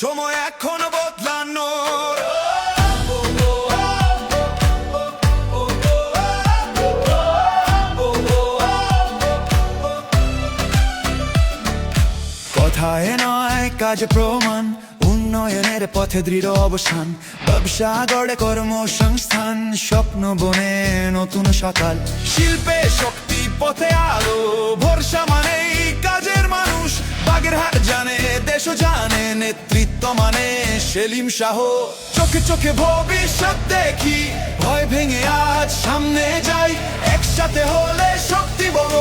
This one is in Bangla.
সময় এখন বদলানোর। কথায় নয় কাজে প্রমাণ, উন্নয়নের পথে দৃঢ় অবসান। ব্যবসা গড়ে কর্মসংস্থান, স্বপ্ন বনে নতুন সকাল। শিল্পে শক্তি পথে আলো, ভরসা মানেই কাজের মানুষ। বাগেরহাট জানে, দেশও জানে, নেতৃত্ব মানে সেলিম শাহ। চোখে চোখে ভবিষ্যৎ দেখি, ভয় ভেঙে আজ সামনে যাই। একসাথে হলে শক্তি বড়,